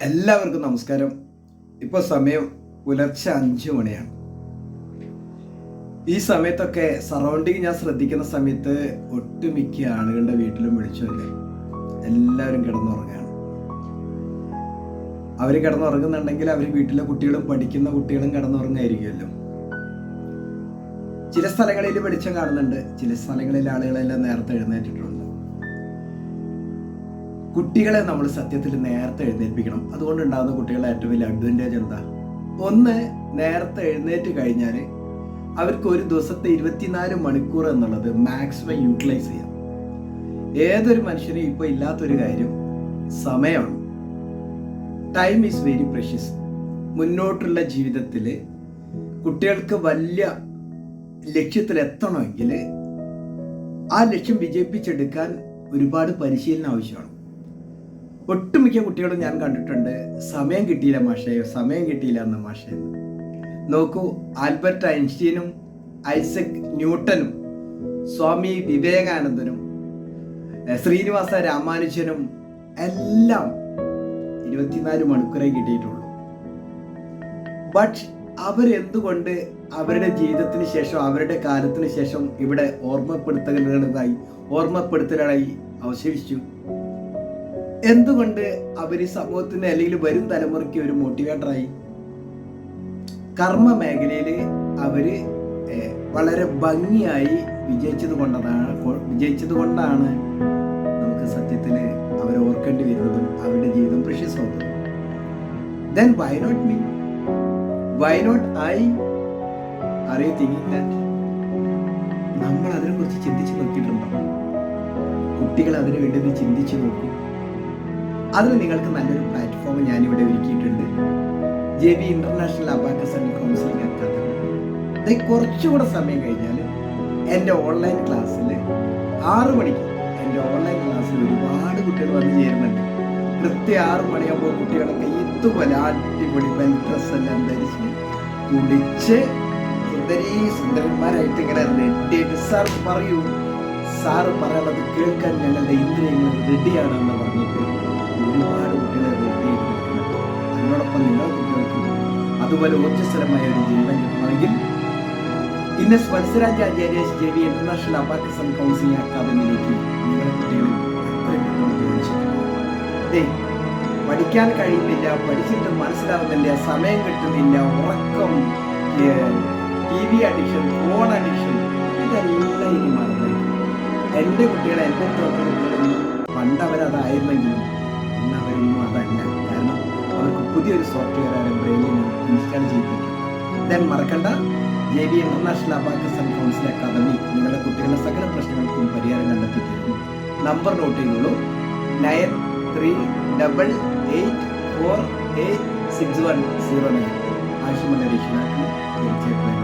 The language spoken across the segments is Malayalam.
എല്ലാവർക്കും നമസ്കാരം. ഇപ്പോൾ സമയം പുലർച്ചെ 5 മണിയാണ്. ഈ സമയത്തൊക്കെ സറൗണ്ടിങ് ഞാൻ ശ്രദ്ധിക്കുന്ന സമയത്ത് ഒട്ടുമിക്ക ആളുകളുടെ വീട്ടിലും വെളിച്ചമില്ല. എല്ലാവരും കിടന്നുറങ്ങുകയാണ്. അവർ കിടന്നുറങ്ങുന്നുണ്ടെങ്കിൽ അവർ വീട്ടിലെ കുട്ടികളും പഠിക്കുന്ന കുട്ടികളും കിടന്നുറങ്ങായിരിക്കുമല്ലോ. ചില സ്ഥലങ്ങളിൽ വെളിച്ചം കാണുന്നുണ്ട്, ചില സ്ഥലങ്ങളിൽ ആളുകളെല്ലാം നേരത്തെ എഴുന്നേറ്റിട്ടുണ്ട്. കുട്ടികളെ നമ്മൾ സത്യത്തിൽ നേരത്തെ എഴുന്നേൽപ്പിക്കണം. അതുകൊണ്ടുണ്ടാകുന്ന കുട്ടികളുടെ ഏറ്റവും വലിയ അഡ്വാൻറ്റേജ് എന്താ? ഒന്ന്, നേരത്തെ എഴുന്നേറ്റ് കഴിഞ്ഞാൽ അവർക്ക് ഒരു ദിവസത്തെ 24 മണിക്കൂർ എന്നുള്ളത് മാക്സിമം യൂട്ടിലൈസ് ചെയ്യാം. ഏതൊരു മനുഷ്യനും ഇപ്പോൾ ഇല്ലാത്തൊരു കാര്യം സമയമാണ്. Time is very precious. മുന്നോട്ടുള്ള ജീവിതത്തിൽ കുട്ടികൾക്ക് വലിയ ലക്ഷ്യത്തിലെത്തണമെങ്കിൽ ആ ലക്ഷ്യം വിജയിപ്പിച്ചെടുക്കാൻ ഒരുപാട് പരിശീലനം ആവശ്യമാണ്. ഒട്ടുമിക്ക കുട്ടികളും ഞാൻ കണ്ടിട്ടുണ്ട്, സമയം കിട്ടിയില്ല എന്ന മാഷേ. നോക്കൂ, ആൽബർട്ട് ഐൻസ്റ്റീനും ഐസക് ന്യൂട്ടനും സ്വാമി വിവേകാനന്ദനും ശ്രീനിവാസ രാമാനുജനും എല്ലാം 24 മണിക്കൂറേ കിട്ടിയിട്ടുള്ളൂ. ബട്ട് അവരെന്തുകൊണ്ട് അവരുടെ ജീവിതത്തിന് ശേഷം, അവരുടെ കാലത്തിന് ശേഷം ഇവിടെ ഓർമ്മപ്പെടുത്തലായി അവശേഷിച്ചു? എന്തുകൊണ്ട് അവർ സമൂഹത്തിന് അല്ലെങ്കിൽ വരും തലമുറയ്ക്ക് ഒരു മോട്ടിവേറ്ററായി? കർമ്മ മേഖലയിൽ അവർ വളരെ ഭംഗിയായി വിജയിച്ചത് കൊണ്ടാണ് നമുക്ക് സത്യത്തിൽ അവരെ ഓർക്കേണ്ടി വരുന്നതും അവരുടെ ജീവിതം precious ആവുന്നതും. Then why not me? Why not I? Are you thinking that? നമ്മൾ അതിനെക്കുറിച്ച് ചിന്തിച്ച് നോക്കിയിട്ടുണ്ടോ? കുട്ടികൾ അതിനു വേണ്ടി ചിന്തിച്ച് നോക്കൂ. അതിന് നിങ്ങൾക്ക് നല്ലൊരു പ്ലാറ്റ്ഫോം ഞാനിവിടെ ഒരുക്കിയിട്ടുണ്ട്. JB international abacus and counselling academy. കുറച്ചുകൂടെ സമയം കഴിഞ്ഞാൽ എൻ്റെ ഓൺലൈൻ ക്ലാസ്സിൽ 6 മണിക്ക് എൻ്റെ ഓൺലൈൻ ക്ലാസ്സിൽ ഒരുപാട് കുട്ടികൾ വന്ന് ചേരുന്നുണ്ട്. കൃത്യം 6 മണിയാകുമ്പോൾ കുട്ടികളൊക്കെ ഇതുപോലെ അടിപൊളി വെൽ ഡ്രസ് എല്ലാം ധരിച്ച് കുടിച്ച് സുന്ദരന്മാരായിട്ട് ഇങ്ങനെ റെഡിയായിട്ട് സാർ പറയൂ, സാറ് പറയാനുള്ളത് കേൾക്കാൻ ഞങ്ങളുടെ ഇന്ദ്രിയങ്ങൾ റെഡിയാണെന്ന് പറഞ്ഞിട്ട് ഒരുപാട് കുട്ടികളെ റെഡിയായിട്ട് നിൽക്കുന്നുണ്ട്. അതിനോടൊപ്പം നിങ്ങളുടെ കുട്ടികൾക്കും അതുപോലെ ഊർജ്ജസ്വലമായ ഒരു ജീവിതം കിട്ടണമെങ്കിൽ Innas Valsaraj Acharya JB international abacus and counselling അക്കാദമിയിലേക്ക് നിങ്ങളുടെ കുട്ടികൾ പഠിക്കാൻ കഴിയുന്നില്ല, പഠിച്ചിട്ട് മനസ്സിലാവുന്നില്ല, സമയം കിട്ടുന്നില്ല, ഉറക്കം, TV അഡിക്ഷൻ, ഫോൺ അഡിക്ഷൻ, ഇതെല്ലാം ഇനി മറന്നേക്കും. എൻ്റെ കുട്ടികളെ എൻ്റെ കുട്ടികളൊന്നും പണ്ട് അവരതായിരുന്നെങ്കിലും ഇന്ന് അവരൊന്നും അതല്ല. കാരണം അവർക്ക് പുതിയൊരു സോഫ്റ്റ്വെയർ ബ്രെയിനിൽ ഇൻസ്റ്റാൾ ചെയ്തിട്ടുണ്ട്. ദെൻ മറക്കണ്ട, JB international abacus and counselling academy നിങ്ങളുടെ കുട്ടികളുടെ സകല പ്രശ്നങ്ങൾക്കും പരിഹാരം കണ്ടെത്തി തരുന്നു. നമ്പർ നോട്ട് ചെയ്തോളൂ: 9388486109. ആവശ്യമുള്ള രക്ഷിതാക്കൾ തീർച്ചയായിട്ടും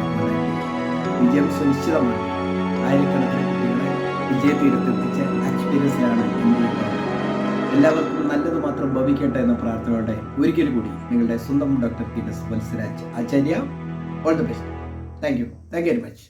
വിജയം സുനിശ്ചിതമാണ്. ആയിരക്കണക്കിന് കുട്ടികളെ വിജയതീരത്തെത്തിച്ച എക്സ്പീരിയൻസിലാണ് എൻ്റെ. എല്ലാവർക്കും നല്ലത് മാത്രം ഭവിക്കട്ടെ എന്ന പ്രാർത്ഥനയോടെ ഒരിക്കൽ കൂടി നിങ്ങളുടെ സ്വന്തം doctor Innas Valsaraj Acharya. All the best. Thank you very much.